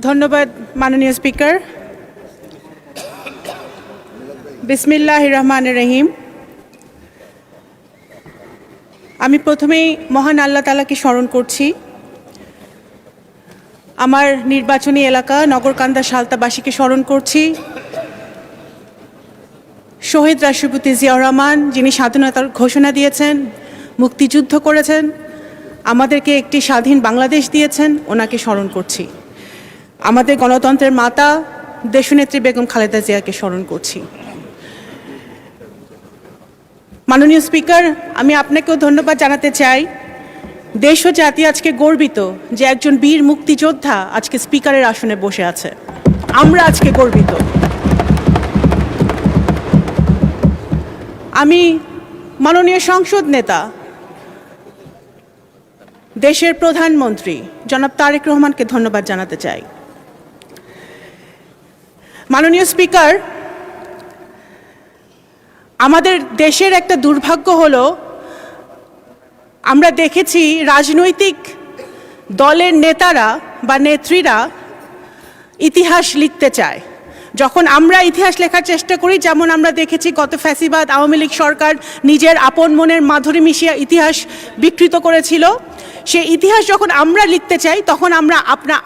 ধন্যবাদ মাননীয় স্পিকার। বিসমিল্লাহির রহমানির রহিম। আমি প্রথমেই মহান আল্লাহ তাআলাকে স্মরণ করছি। আমার নির্বাচনী এলাকা নগরকান্দা সালতাবাসীকে স্মরণ করছি। শহীদ রাষ্ট্রপতি জিয়াউর রহমান, যিনি স্বাধীনতার ঘোষণা দিয়েছেন, মুক্তিযুদ্ধ করেছেন, আমাদেরকে একটি স্বাধীন বাংলাদেশ দিয়েছেন, ওনাকে স্মরণ করছি। আমাদের গণতন্ত্রের মাতা দেশনেত্রী বেগম খালেদা জিয়াকে স্মরণ করছি। মাননীয় স্পিকার, আমি আপনাকেও ধন্যবাদ জানাতে চাই। দেশ ও জাতি আজকে গর্বিত যে একজন বীর মুক্তিযোদ্ধা আজকে স্পিকারের আসনে বসে আছে। আমরা আজকে গর্বিত। আমি মাননীয় সংসদ নেতা, দেশের প্রধানমন্ত্রী জনাব তারেক রহমানকে ধন্যবাদ জানাতে চাই। মাননীয় স্পিকার, আমাদের দেশের একটা দুর্ভাগ্য হলো, আমরা দেখেছি রাজনৈতিক দলের নেতারা বা নেত্রীরা ইতিহাস লিখতে চায়। যখন আমরা ইতিহাস লেখার চেষ্টা করি, যেমন আমরা দেখেছি গত ফ্যাসিবাদ আওয়ামী লীগ সরকার নিজের আপন মনের মাধুরী মিশিয়ে ইতিহাস বিকৃত করেছিল, সেই ইতিহাস যখন আমরা লিখতে চাই তখন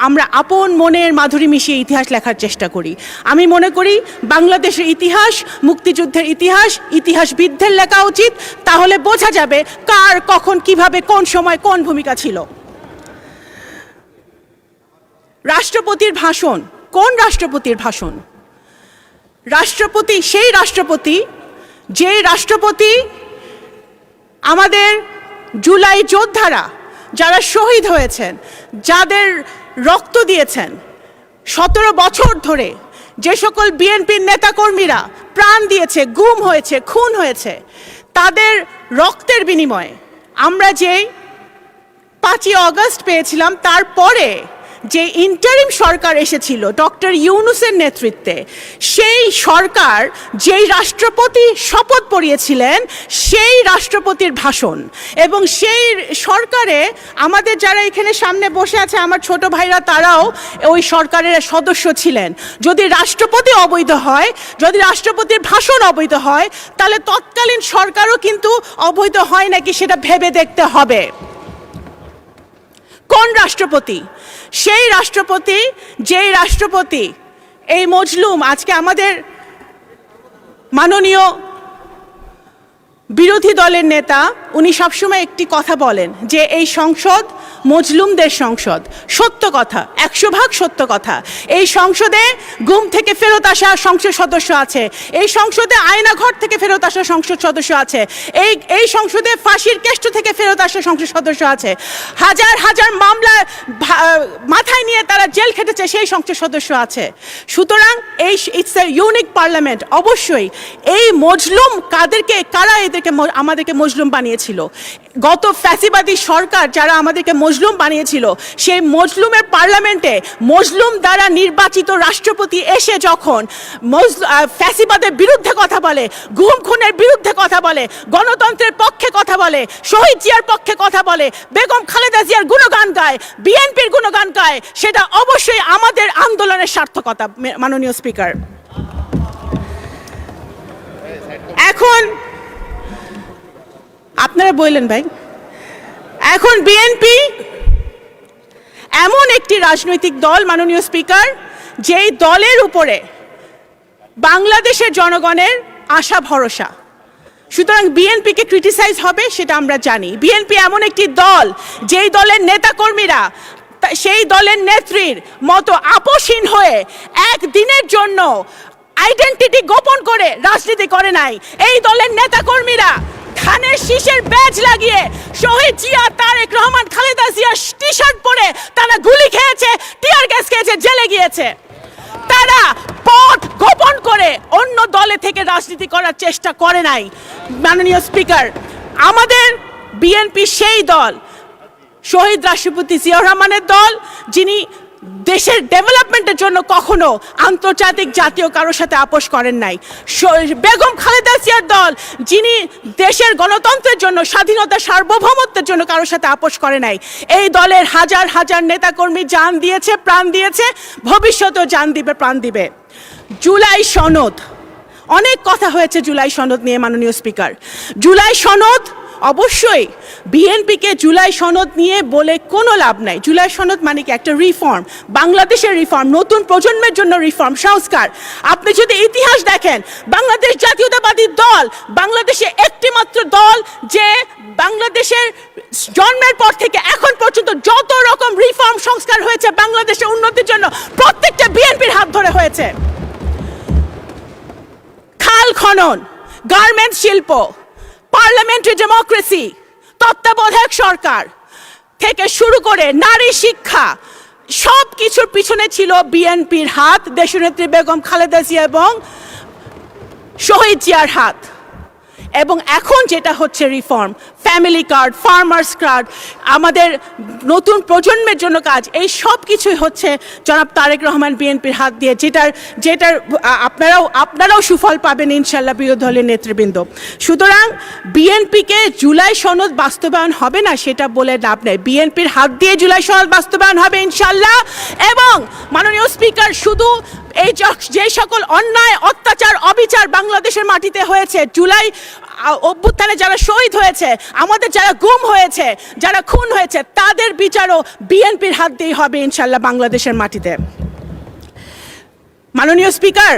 আমরা আপন মনের মাধুরী মিশিয়ে ইতিহাস লেখার চেষ্টা করি। আমি মনে করি বাংলাদেশের ইতিহাস, মুক্তিযুদ্ধের ইতিহাস ইতিহাসবিদদের লেখা উচিত। তাহলে বোঝা যাবে কার কখন কিভাবে কোন সময় কোন ভূমিকা ছিল। রাষ্ট্রপতির ভাষণ, কোন রাষ্ট্রপতির ভাষণ? রাষ্ট্রপতি সেই রাষ্ট্রপতি যে রাষ্ট্রপতি আমাদের জুলাই যোদ্ধারা যারা শহীদ হয়েছেন, যাদের রক্ত দিয়েছেন 17 বছর ধরে, যে সকল বিএনপির নেতাকর্মীরা প্রাণ দিয়েছে, গুম হয়েছে, খুন হয়েছে, তাদের রক্তের বিনিময়ে আমরা যেই 5ই আগস্ট পেয়েছিলাম, তারপরে যে ইন্টারিম সরকার এসেছিল ডক্টর ইউনূসের নেতৃত্বে, সেই সরকার যেই রাষ্ট্রপতি শপথ পড়িয়েছিলেন সেই রাষ্ট্রপতির ভাষণ, এবং সেই সরকারে আমাদের যারা এখানে সামনে বসে আছে আমার ছোট ভাইরা, তারাও ওই সরকারের সদস্য ছিলেন। যদি রাষ্ট্রপতি অবৈধ হয়, যদি রাষ্ট্রপতির ভাষণ অবৈধ হয়, তাহলে তৎকালীন সরকারও কিন্তু অবৈধ হয় নাকি সেটা ভেবে দেখতে হবে। কোন রাষ্ট্রপতি? সেই রাষ্ট্রপতি যেই রাষ্ট্রপতি এই মজলুম, আজকে আমাদের মাননীয় বিরোধী দলের নেতা উনি সবসময় একটি কথা বলেন যে এই সংসদ মজলুমদের সংসদ। সত্য কথা, 100% সত্য কথা। এই সংসদে গুম থেকে ফেরত আসা সংসদ সদস্য আছে, এই সংসদে আয়নাঘর থেকে ফেরত আসা সংসদ সদস্য আছে, এই সংসদে ফাঁসির কেষ্ট থেকে ফেরত আসা সংসদ সদস্য আছে, হাজার হাজার মামলা মাথায় নিয়ে তারা জেল খেটেছে সেই সংসদ সদস্য আছে। সুতরাং ইটস এ ইউনিক পার্লামেন্ট। অবশ্যই এই মজলুম কারা আমাদেরকে মজলুম বানিয়েছিল? গত ফ্যাসিবাদী সরকার যারা আমাদেরকে মজলুম বানিয়েছিল, সেই মজলুমের পার্লামেন্টে মজলুম দ্বারা নির্বাচিত রাষ্ট্রপতি এসে যখন ফ্যাসিবাদের বিরুদ্ধে কথা বলে, গুম খুনের বিরুদ্ধে কথা বলে, গণতন্ত্রের পক্ষে কথা বলে, শহীদ জিয়ার পক্ষে কথা বলে, বেগম খালেদা জিয়ার গুণগান গায়, বিএনপির গুণগান গায়, সেটা অবশ্যই আমাদের আন্দোলনের সার্থকতা। মাননীয় স্পিকার, এখন আপনারা বললেন ভাই, এখন বিএনপি এমন একটি রাজনৈতিক দল মাননীয় স্পিকার, যেই দলের উপরে বাংলাদেশের জনগণের আশা ভরসা। সুতরাং বিএনপিকে ক্রিটিসাইজ হবে সেটা আমরা জানি। বিএনপি এমন একটি দল যেই দলের নেতাকর্মীরা সেই দলের নেত্রীর মতো আপোষহীন হয়ে একদিনের জন্য আইডেন্টিটি গোপন করে রাজনীতি করে নাই। এই দলের নেতাকর্মীরা ধানের শীষের ব্যাজ লাগিয়ে শহীদ জিয়া, তারেক রহমান, খালেদা জিয়া টি শার্ট পরে তারা গুলি খেয়েছে, টিয়ার গ্যাস খেয়েছে, জেলে গিয়েছে। তারা পথ গোপন করে অন্য দলে থেকে রাজনীতি করার চেষ্টা করে নাই। মাননীয় স্পিকার, আমাদের বিএনপি সেই দল, শহীদ রাষ্ট্রপতি জিয়াউর রহমানের দল, যিনি দেশের ডেভেলপমেন্টের জন্য কখনো আন্তর্জাতিক জাতীয় কারোর সাথে আপোষ করেন নাই। বেগম খালেদা জিয়ার দল যিনি দেশের গণতন্ত্রের জন্য, স্বাধীনতা, সার্বভৌমত্বের জন্য কারোর সাথে আপোষ করে নাই। এই দলের হাজার হাজার নেতাকর্মী জান দিয়েছে, প্রাণ দিয়েছে, ভবিষ্যতেও জান দিবে, প্রাণ দিবে। জুলাই সনদ, অনেক কথা হয়েছে জুলাই সনদ নিয়ে মাননীয় স্পিকার। জুলাই সনদ অবশ্যই বিএনপিকে জুলাই সনদ নিয়ে বলে কোনো লাভ নাই। জুলাই সনদ মানে কি? একটা রিফর্ম, বাংলাদেশের রিফর্ম, নতুন প্রজন্মের জন্য রিফর্ম, সংস্কার। আপনি যদি ইতিহাস দেখেন, বাংলাদেশ জাতীয়তাবাদী দল বাংলাদেশে একটি মাত্র দল যে বাংলাদেশের জন্মের পর থেকে এখন পর্যন্ত যত রকম রিফর্ম, সংস্কার হয়েছে বাংলাদেশের উন্নতির জন্য, প্রত্যেকটা বিএনপির হাত ধরে হয়েছে। খাল খনন, গার্মেন্টস শিল্প, পার্লামেন্টারি ডেমোক্রেসি, তত্ত্বাবধায়ক সরকার থেকে শুরু করে নারী শিক্ষা, সব কিছুর পিছনে ছিল বিএনপির হাত, দেশনেত্রী বেগম খালেদা জিয়া এবং শহীদ জিয়ার হাত। এবং এখন যেটা হচ্ছে reform, family card, farmers card, আমাদের নতুন প্রজন্মের জন্য কাজ, এই সব কিছুই হচ্ছে জনাব তারেক রহমান বিএনপির হাত দিয়ে, যেটার আপনারাও সুফল পাবেন ইনশাল্লাহ বিরোধী দলের নেতৃবৃন্দ। সুতরাং বিএনপিকে জুলাই সনদ বাস্তবায়ন হবে না সেটা বলে লাভ নেই। বিএনপির হাত দিয়ে জুলাই সনদ বাস্তবায়ন হবে ইনশাল্লাহ। এবং মাননীয় স্পিকার, শুধু এই যে সকল অন্যায়, অত্যাচার, অবিচার বাংলাদেশের মাটিতে হয়েছে, জুলাই অভ্যুত্থানে যারা শহীদ হয়েছে, আমাদের যারা গুম হয়েছে, যারা খুন হয়েছে, তাদের বিচারও বিএনপির হাত দিয়েই হবে ইনশাল্লাহ বাংলাদেশের মাটিতে। মাননীয় স্পিকার,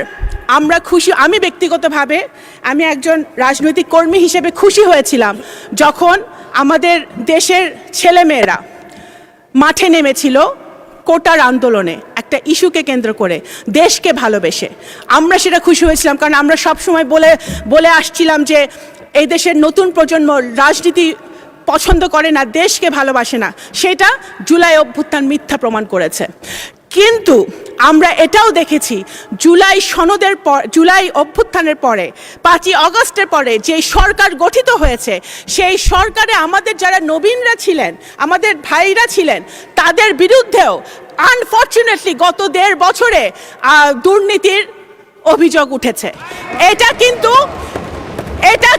আমরা খুশি, আমি ব্যক্তিগতভাবে আমি একজন রাজনৈতিক কর্মী হিসেবে খুশি হয়েছিলাম যখন আমাদের দেশের ছেলেমেয়েরা মাঠে নেমেছিল কোটার আন্দোলনে, একটা ইস্যুকে কেন্দ্র করে, দেশকে ভালোবেসে। আমরা সেটা খুশি হয়েছিলাম, কারণ আমরা সবসময় বলে আসছিলাম যে এই দেশের নতুন প্রজন্ম রাজনীতি পছন্দ করে না, দেশকে ভালোবাসে না। সেটা জুলাই অভ্যুত্থান মিথ্যা প্রমাণ করেছে। কিন্তু আমরা এটাও দেখেছি জুলাই অভ্যুত্থানের পরে, 5ই আগস্টের পরে যে সরকার গঠিত হয়েছে, সেই সরকারে আমাদের যারা নবীনরা ছিলেন, আমাদের ভাইরা ছিলেন, তাদের বিরুদ্ধেও আনফর্চুনেটলি গত 1.5 বছরে দুর্নীতির অভিযোগ উঠেছে। এটা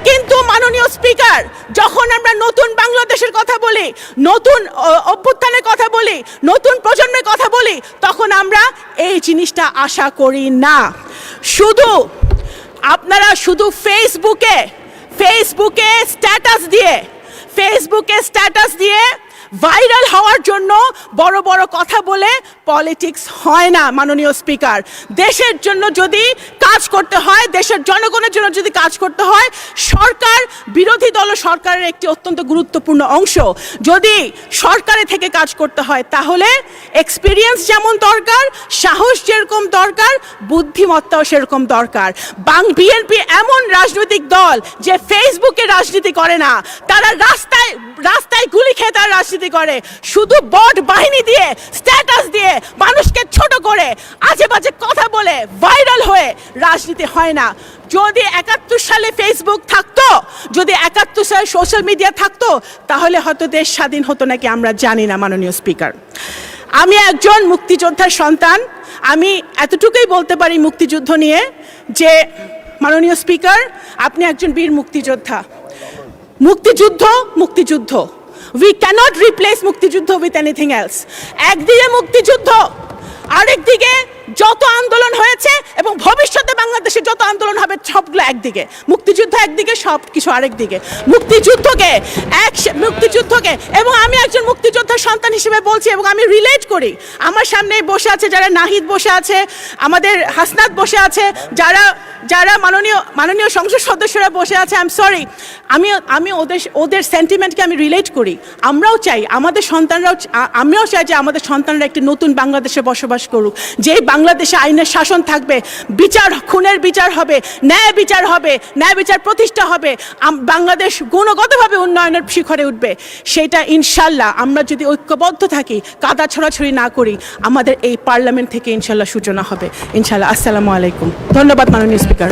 কিন্তু মাননীয় স্পিকার, যখন আমরা নতুন বাংলাদেশের কথা বলি, নতুন অভ্যুত্থানের কথা বলি, নতুন প্রজন্মের কথা বলি, তখন আমরা এই জিনিসটা আশা করি না। আপনারা শুধু ফেসবুকে স্ট্যাটাস দিয়ে ভাইরাল হওয়ার জন্য বড় বড় কথা বলে পলিটিক্স হয় না মাননীয় স্পিকার। দেশের জন্য যদি কাজ করতে হয়, দেশের জনগণের জন্য যদি কাজ করতে হয়, সরকার, বিরোধী দল সরকারের একটি অত্যন্ত গুরুত্বপূর্ণ অংশ, যদি সরকারে থেকে কাজ করতে হয় তাহলে এক্সপিরিয়েন্স যেমন দরকার, সাহস যেরকম দরকার, বুদ্ধিমত্তাও সেরকম দরকার। বিএনপি এমন রাজনৈতিক দল যে ফেসবুকে রাজনীতি করে না, তারা রাস্তায় গুলি খেয়ে তারা রাজনীতি করে, শুধু বট বাহিনী দিয়ে, স্ট্যাটাস দিয়ে, মানুষকে ছোট করে, আজে বাজে কথা বলে, ভাইরাল হয়ে রাজনীতি হয় না। যদি 71 সালে ফেসবুক থাকতো, যদি 71 সালে সোশ্যাল মিডিয়া থাকতো, তাহলে হয়তো দেশ স্বাধীন হতো নাকি আমরা জানি না মাননীয় স্পিকার। আমি একজন মুক্তিযোদ্ধার সন্তান, আমি এতটুকুই বলতে পারি মুক্তিযুদ্ধ নিয়ে যে মাননীয় স্পিকার, আপনি একজন বীর মুক্তিযোদ্ধা। মুক্তিযুদ্ধ we cannot replace মুক্তিযুদ্ধ with anything else. একদিকে মুক্তিযুদ্ধ, আরেকদিকে যত আন্দোলন হয়েছে এবং ভবিষ্যতে বাংলাদেশে যত আন্দোলন হবে সবগুলো একদিকে, মুক্তিযুদ্ধ একদিকে, সব কিছু আরেকদিকে। মুক্তিযুদ্ধকে এবং আমি একজন মুক্তিযোদ্ধার সন্তান হিসেবে বলছি, এবং আমি রিলেট করি। আমার সামনে বসে আছে যারা, নাহিদ বসে আছে, আমাদের হাসনাত বসে আছে, যারা মাননীয় সংসদ সদস্যরা বসে আছে, আই এম সরি, আমি ওদের সেন্টিমেন্টকে আমি রিলেট করি। আমরাও চাই আমাদের সন্তানরাও, আমিও চাই যে আমাদের সন্তানরা একটি নতুন বাংলাদেশে বসবাস করুক, যে বাংলাদেশে আইনের শাসন থাকবে, খুনের বিচার হবে, ন্যায় বিচার প্রতিষ্ঠা হবে, বাংলাদেশ গুণগতভাবে উন্নয়নের শিখরে উঠবে। সেটা ইনশাল্লাহ আমরা যদি ঐক্যবদ্ধ থাকি, কাদা ছড়াছড়ি না করি, আমাদের এই পার্লামেন্ট থেকে ইনশাল্লাহ সূচনা হবে ইনশাল্লাহ। আসসালামু আলাইকুম। ধন্যবাদ মাননীয় স্পিকার।